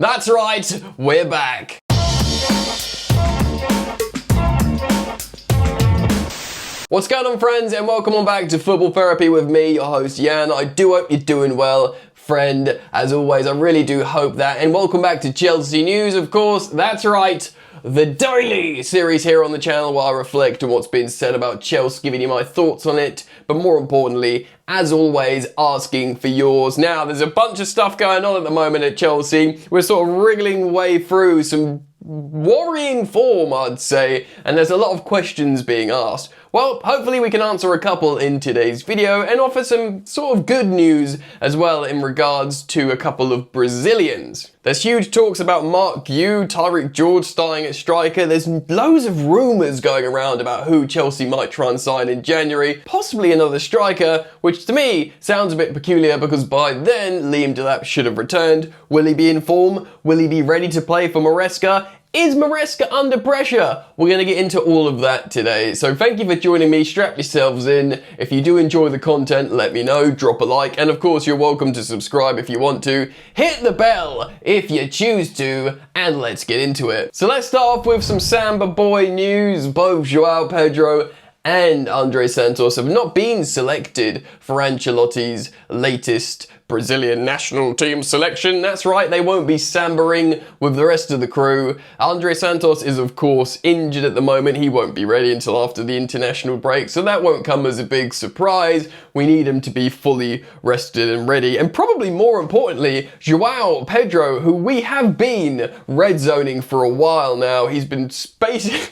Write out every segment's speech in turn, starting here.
That's right, we're back. What's going on, friends, and welcome on back to Football Therapy with me, your host Jan. I do hope you're doing well, friend. As always, I really do hope that. And welcome back to Chelsea News, of course. That's right, the daily series here on the channel where I reflect on what's been said about Chelsea, giving you my thoughts on it, but more importantly, as always, asking for yours. Now, there's a bunch of stuff going on at the moment at Chelsea. We're sort of wriggling way through some worrying form, I'd say, and there's a lot of questions being asked. Well, hopefully we can answer a couple in today's video and offer some sort of good news as well in regards to a couple of Brazilians. There's huge talks about Mark Yu, Tyreek George starting at striker. There's loads of rumours going around about who Chelsea might try and sign in January, possibly another striker, which to me sounds a bit peculiar because by then Liam Delap should have returned. Will he be in form? Will he be ready to play for Maresca? Is Maresca under pressure? We're going to get into all of that today. So thank you for joining me. Strap yourselves in. If you do enjoy the content, let me know. Drop a like. And of course, you're welcome to subscribe if you want to. Hit the bell if you choose to. And let's get into it. So let's start off with some Samba boy news. Both Joao Pedro and Andre Santos have not been selected for Ancelotti's latest Brazilian national team selection. That's right, they won't be sambering with the rest of the crew. Andre Santos is of course injured at the moment. He won't be ready until after the international break, so that won't come as a big surprise. We need him to be fully rested and ready. And probably more importantly, Joao Pedro, who we have been red zoning for a while now. He's been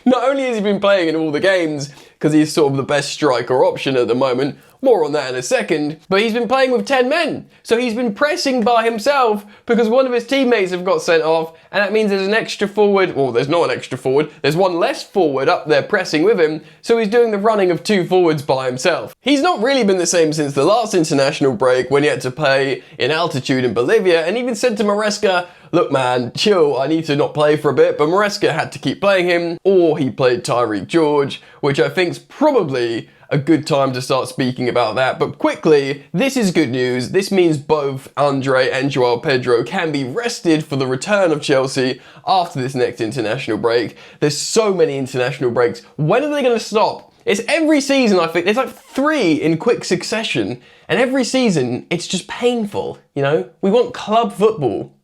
not only has he been playing in all the games, because he's sort of the best striker option at the moment, more on that in a second, but he's been playing with 10 men. So he's been pressing by himself because one of his teammates have got sent off, and that means there's an extra forward, well, there's not an extra forward, there's one less forward up there pressing with him, so he's doing the running of two forwards by himself. He's not really been the same since the last international break when he had to play in altitude in Bolivia, and even said to Maresca, look man, chill, I need to not play for a bit, but Maresca had to keep playing him, or he played Tyreek George, which I think's probably a good time to start speaking about that. But quickly, this is good news. This means both Andre and Joao Pedro can be rested for the return of Chelsea after this next international break. There's so many international breaks. When are they going to stop? It's every season, I think. There's like 3 in quick succession. And every season, it's just painful, you know? We want club football,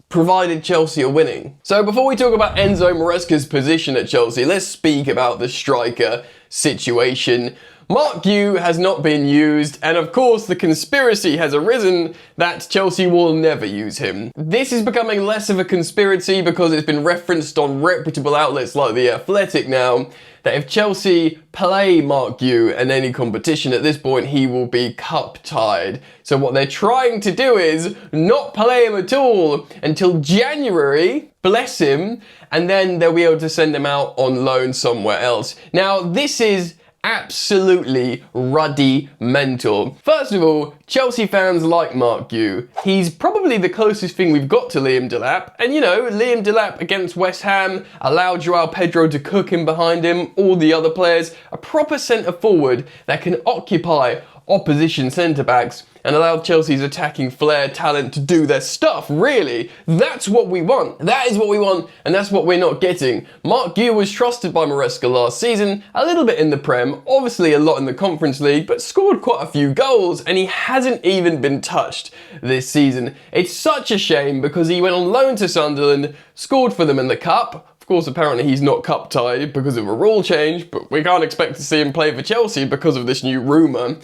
provided Chelsea are winning. So before we talk about Enzo Maresca's position at Chelsea, let's speak about the striker situation. Mark Yu has not been used, and of course the conspiracy has arisen that Chelsea will never use him. This is becoming less of a conspiracy because it's been referenced on reputable outlets like The Athletic now, that if Chelsea play Mark Yu in any competition at this point, he will be cup tied. So what they're trying to do is not play him at all until January, bless him, and then they'll be able to send him out on loan somewhere else. Now, this is absolutely ruddy mental. First of all, Chelsea fans like Mark Yu. He's probably the closest thing we've got to Liam Delap. And you know, Liam Delap against West Ham allowed Joao Pedro to cook him behind him, all the other players. A proper centre forward that can occupy opposition centre-backs and allow Chelsea's attacking flair talent to do their stuff, really. That's what we want. That is what we want, and that's what we're not getting. Mark Yu was trusted by Maresca last season, a little bit in the Prem, obviously a lot in the Conference League, but scored quite a few goals, and he hasn't even been touched this season. It's such a shame because he went on loan to Sunderland, scored for them in the Cup. Of course, apparently he's not cup tied because of a rule change, but we can't expect to see him play for Chelsea because of this new rumour.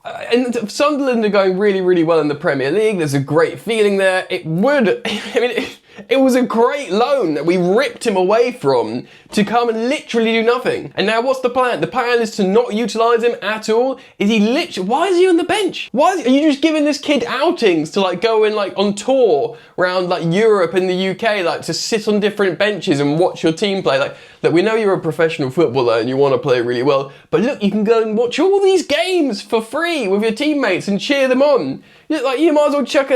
And Sunderland are going really, really well in the Premier League. There's a great feeling there. It was a great loan that we ripped him away from to come and literally do nothing. And now what's the plan? The plan is to not utilise him at all? Is he literally, why is he on the bench? Are you just giving this kid outings to like go in like on tour around like Europe and the UK, like to sit on different benches and watch your team play? Like, look, we know you're a professional footballer and you want to play really well, but look, you can go and watch all these games for free with your teammates and cheer them on. Like, you might as well chuck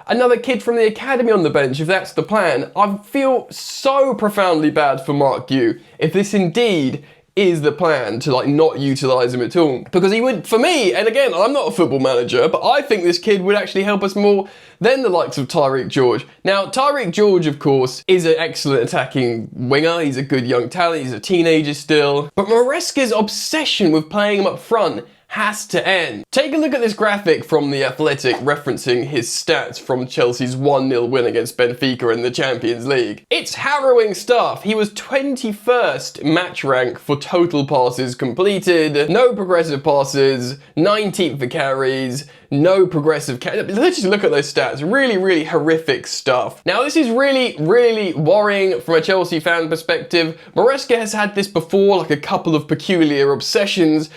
another kid from the academy on the bench if that's the plan. I feel so profoundly bad for Mark Yu if this indeed is the plan to like not utilize him at all? Because he would, for me, and again, I'm not a football manager, but I think this kid would actually help us more than the likes of Tyreek George. Now, Tyreek George, of course, is an excellent attacking winger. He's a good young talent. He's a teenager still. But Maresca's obsession with playing him up front has to end. Take a look at this graphic from The Athletic referencing his stats from Chelsea's 1-0 win against Benfica in the Champions League. It's harrowing stuff. He was 21st match rank for total passes completed, no progressive passes, 19th for carries, no progressive let's just look at those stats. Really, really horrific stuff. Now, this is really, really worrying from a Chelsea fan perspective. Maresca has had this before, like a couple of peculiar obsessions.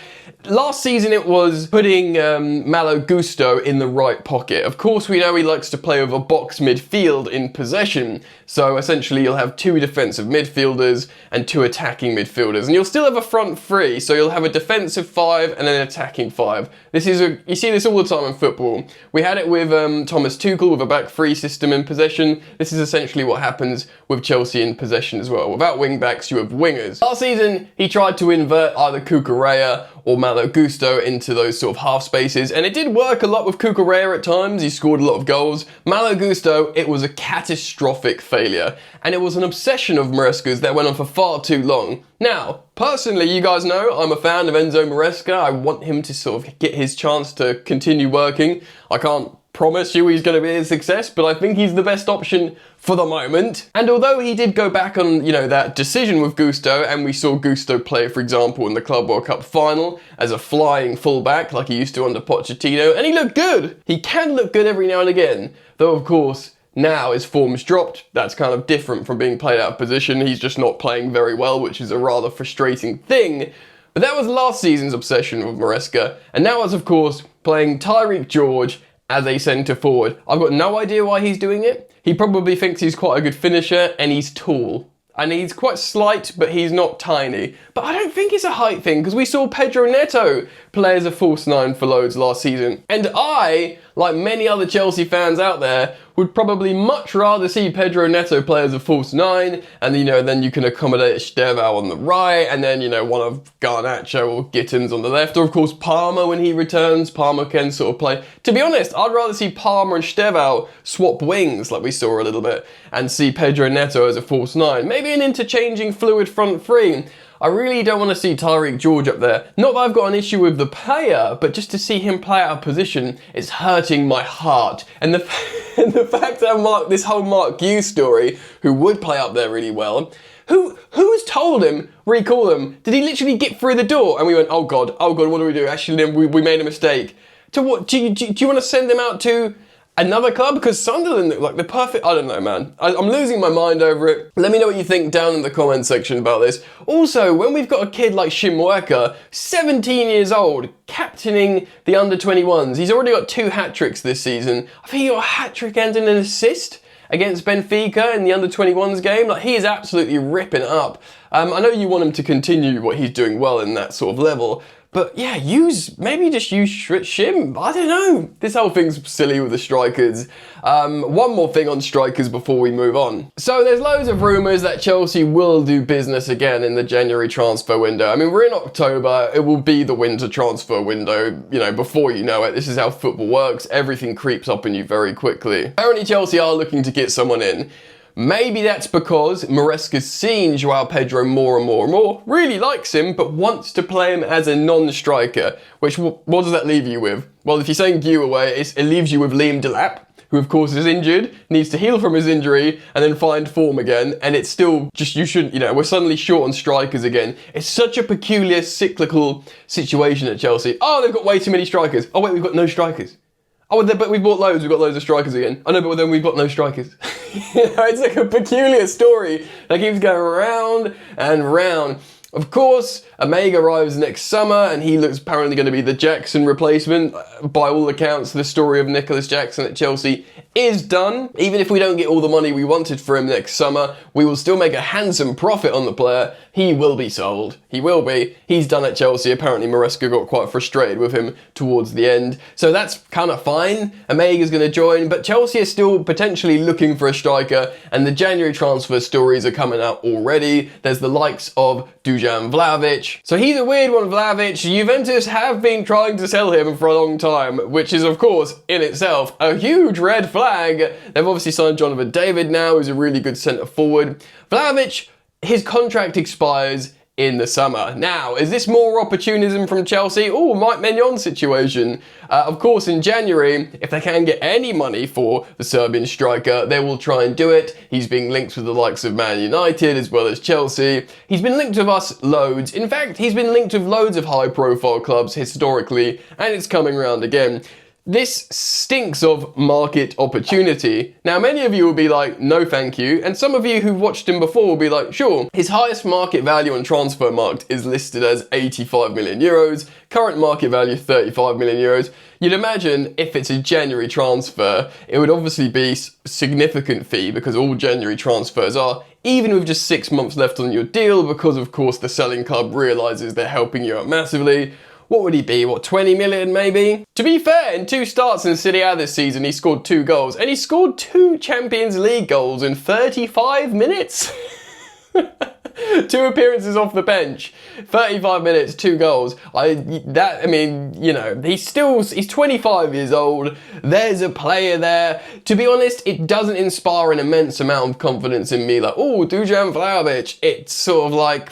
Last season it was putting Malo Gusto in the right pocket. Of course, we know he likes to play with a box midfield in possession. So essentially you'll have 2 defensive midfielders and 2 attacking midfielders. And you'll still have a front 3, so you'll have a defensive 5 and an attacking 5. You see this all the time in football. We had it with Thomas Tuchel with a back 3 system in possession. This is essentially what happens with Chelsea in possession as well. Without wing backs, you have wingers. Last season, he tried to invert either Cucurella or Malo Gusto into those sort of half spaces, and it did work a lot with Cucurella at times. He scored a lot of goals. Malo Gusto, it was a catastrophic failure, and it was an obsession of Maresca's that went on for far too long. Now, personally, you guys know I'm a fan of Enzo Maresca. I want him to sort of get his chance to continue working. I can't promise you he's going to be a success, but I think he's the best option for the moment. And although he did go back on, that decision with Gusto, and we saw Gusto play, for example, in the Club World Cup final as a flying fullback like he used to under Pochettino, and he looked good. He can look good every now and again, though of course now his form's dropped. That's kind of different from being played out of position. He's just not playing very well, which is a rather frustrating thing. But that was last season's obsession with Maresca, and now it's of course playing Tyreek George as a centre forward. I've got no idea why he's doing it. He probably thinks he's quite a good finisher, and he's tall. And he's quite slight, but he's not tiny. But I don't think it's a height thing, because we saw Pedro Neto play as a false 9 for loads last season. And I, like many other Chelsea fans out there, would probably much rather see Pedro Neto play as a false 9, and then you can accommodate Estevao on the right, and then one of Garnacho or Gittins on the left, or of course Palmer when he returns. Palmer can sort of play. To be honest, I'd rather see Palmer and Estevao swap wings like we saw a little bit, and see Pedro Neto as a false 9. Maybe an interchanging fluid front 3. I really don't want to see Tyreek George up there. Not that I've got an issue with the player, but just to see him play out of position is hurting my heart. And the fact that this whole Mark Hughes story, who would play up there really well, who's told him, recall him? Did he literally get through the door? And we went, oh God, what do we do? Actually, we made a mistake. To what? Do you want to send him out to another club? Because Sunderland look like the perfect... I don't know, man. I'm losing my mind over it. Let me know what you think down in the comment section about this. Also, when we've got a kid like Shimweka, 17 years old, captaining the under-21s, he's already got 2 hat-tricks this season. I think he got a hat-trick and an assist against Benfica in the under-21s game. Like, he is absolutely ripping it up. I know you want him to continue what he's doing well in that sort of level, but yeah, maybe just use Shim. I don't know. This whole thing's silly with the strikers. One more thing on strikers before we move on. So there's loads of rumours that Chelsea will do business again in the January transfer window. I mean, we're in October. It will be the winter transfer window, before you know it. This is how football works. Everything creeps up on you very quickly. Apparently Chelsea are looking to get someone in. Maybe that's because Maresca's seen Joao Pedro more and more, really likes him, but wants to play him as a non-striker, which, what does that leave you with? Well, if you're saying Guew away, it leaves you with Liam Delap, who of course is injured, needs to heal from his injury, and then find form again, and it's still just, we're suddenly short on strikers again. It's such a peculiar, cyclical situation at Chelsea. Oh, they've got way too many strikers. Oh wait, we've got no strikers. Oh, but we've bought loads. We've got loads of strikers again. Oh no, but then we've got no strikers. It's like a peculiar story that keeps going round and round. Of course, Omega arrives next summer, and he looks apparently going to be the Jackson replacement. By all accounts, the story of Nicholas Jackson at Chelsea is done. Even if we don't get all the money we wanted for him next summer, we will still make a handsome profit on the player. He will be sold. He will be. He's done at Chelsea. Apparently, Maresca got quite frustrated with him towards the end. So that's kind of fine. Omega's going to join, but Chelsea is still potentially looking for a striker, and the January transfer stories are coming out already. There's the likes of Dujon Dusan Vlahovic. So he's a weird one, Vlahovic. Juventus have been trying to sell him for a long time, which is, of course, in itself a huge red flag. They've obviously signed Jonathan David now, who's a really good centre forward. Vlahovic, his contract expires in the summer. Now, is this more opportunism from Chelsea? Oh, Mike Maignan situation. Of course, in January, if they can get any money for the Serbian striker, they will try and do it. He's being linked with the likes of Man United as well as Chelsea. He's been linked with us loads. In fact, he's been linked with loads of high-profile clubs historically, and it's coming around again. This stinks of market opportunity. Now, many of you will be like, no thank you, and some of you who've watched him before will be like, sure. His highest market value on Transfermarkt is listed as 85 million euros, current market value 35 million euros. You'd imagine if it's a January transfer, it would obviously be a significant fee, because all January transfers are, even with just 6 months left on your deal, because of course the selling club realises they're helping you out massively. What would he be? What, 20 million maybe? To be fair, in 2 starts in Serie A this season, he scored 2 goals, and he scored 2 Champions League goals in 35 minutes. 2 appearances off the bench, 35 minutes, 2 goals. He's 25 years old. There's a player there. To be honest, it doesn't inspire an immense amount of confidence in me. Like, oh, Dusan Vlahovic. It's sort of like,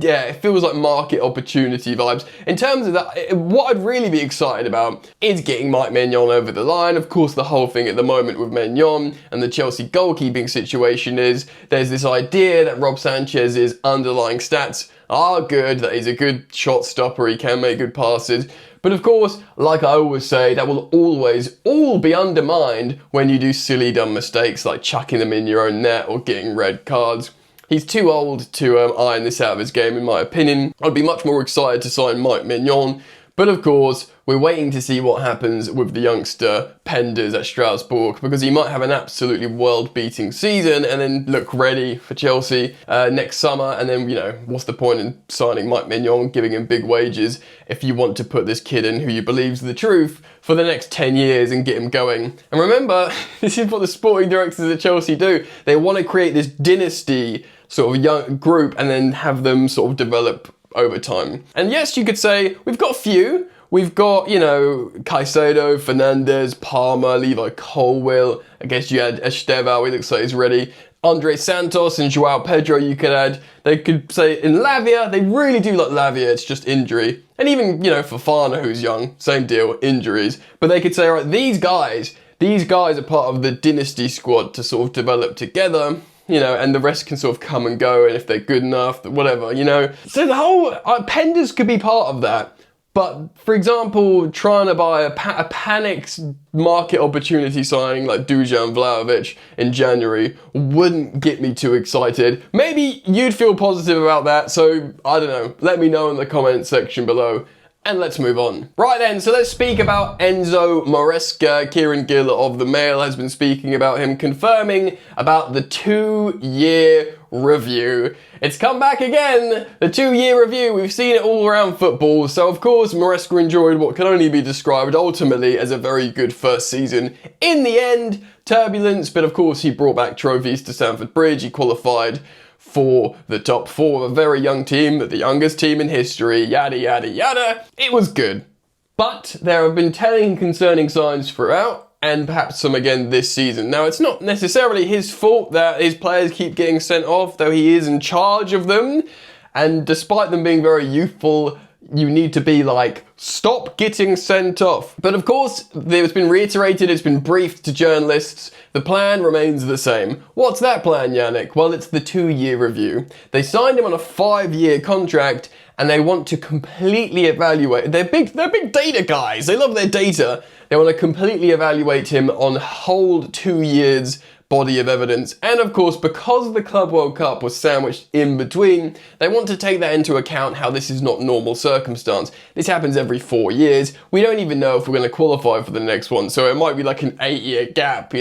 yeah, it feels like market opportunity vibes. In terms of that, what I'd really be excited about is getting Mike Maignan over the line. Of course, the whole thing at the moment with Maignan and the Chelsea goalkeeping situation is there's this idea that Rob Sanchez's underlying stats are good, that he's a good shot stopper, he can make good passes. But of course, like I always say, that will always all be undermined when you do silly dumb mistakes like chucking them in your own net or getting red cards. He's too old to iron this out of his game, in my opinion. I'd be much more excited to sign Mike Maignan. But of course, we're waiting to see what happens with the youngster Penders at Strasbourg, because he might have an absolutely world-beating season and then look ready for Chelsea next summer. And then, what's the point in signing Mike Maignan, giving him big wages, if you want to put this kid in who you believe's the truth for the next 10 years and get him going. And remember, this is what the sporting directors at Chelsea do. They want to create this dynasty sort of young group and then have them sort of develop over time. And yes, you could say we've got a few. We've got, Caicedo, Fernandes, Palmer, Levi Colwill. I guess you had Estevao, he looks like he's ready. Andre Santos and Joao Pedro you could add. They could say in Lavia, they really do like Lavia, it's just injury. And even, Fofana, who's young, same deal, injuries. But they could say, all right, these guys are part of the dynasty squad to sort of develop together. And the rest can sort of come and go, and if they're good enough, whatever, So the whole, Penders could be part of that. But, for example, trying to buy a panicked market opportunity signing like Dusan Vlahovic in January wouldn't get me too excited. Maybe you'd feel positive about that, so I don't know. Let me know in the comment section below. And let's move on. Right then, so let's speak about Enzo Maresca. Kieran Gill of the Mail has been speaking about him, confirming about the 2-year review. It's come back again, the 2-year review. We've seen it all around football. So of course, Maresca enjoyed what can only be described ultimately as a very good first season. In the end, turbulence, but of course he brought back trophies to Stamford Bridge. He qualified for the top 4 of a very young team, the youngest team in history, yada, yada, yada. It was good. But there have been telling concerning signs throughout, and perhaps some again this season. Now, it's not necessarily his fault that his players keep getting sent off, though he is in charge of them. And despite them being very youthful, you need to be like, stop getting sent off. But of course, it's been reiterated, it's been briefed to journalists. The plan remains the same. What's that plan, Yannick? Well, it's the 2-year review. They signed him on a 5-year contract, and they want to completely evaluate. They're big data guys. They love their data. They want to completely evaluate him on hold 2 years body of evidence. And of course, because the Club World Cup was sandwiched in between, they want to take that into account, how this is not normal circumstance. This happens every 4 years. We don't even know if we're going to qualify for the next one, so it might be like an 8-year gap,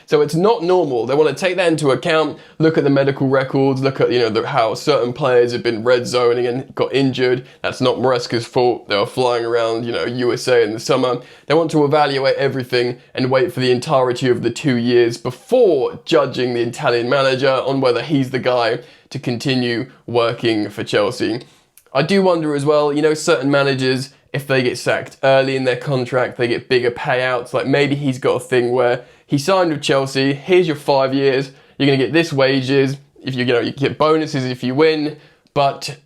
So it's not normal. They want to take that into account, look at the medical records, look at, how certain players have been red zoning and got injured. That's not Maresca's fault. They were flying around, USA in the summer. They want to evaluate everything and wait for the entirety of the 2 years before before judging the Italian manager on whether he's the guy to continue working for Chelsea. I do wonder as well, you know, certain managers, if they get sacked early in their contract, they get bigger payouts. Like maybe he's got a thing where he signed with Chelsea, here's your 5 years, you're going to get this wages, if you get bonuses if you win, but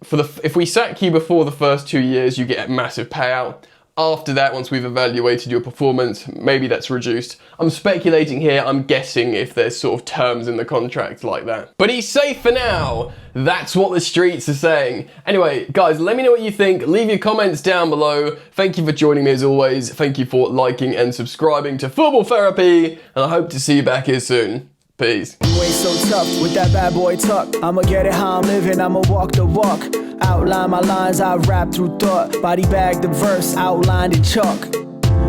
if we sack you before the first 2 years, you get a massive payout. After that, once we've evaluated your performance, maybe that's reduced. I'm speculating here, I'm guessing if there's sort of terms in the contract like that. But he's safe for now. That's what the streets are saying. Anyway, guys, let me know what you think. Leave your comments down below. Thank you for joining me as always. Thank you for liking and subscribing to Football Therapy, and I hope to see you back here soon. Peace. You ain't so tough with that bad boy tuck. I'ma get it how I'm living, I'ma walk the walk. Outline my lines, I rap through thought. Body bag the verse, outlined in chalk.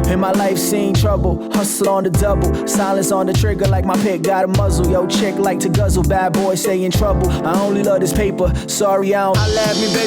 In my life seen trouble, hustle on the double. Silence on the trigger like my pick got a muzzle. Yo, chick like to guzzle, bad boy stay in trouble. I only love this paper, sorry I don't. I laugh me, baby.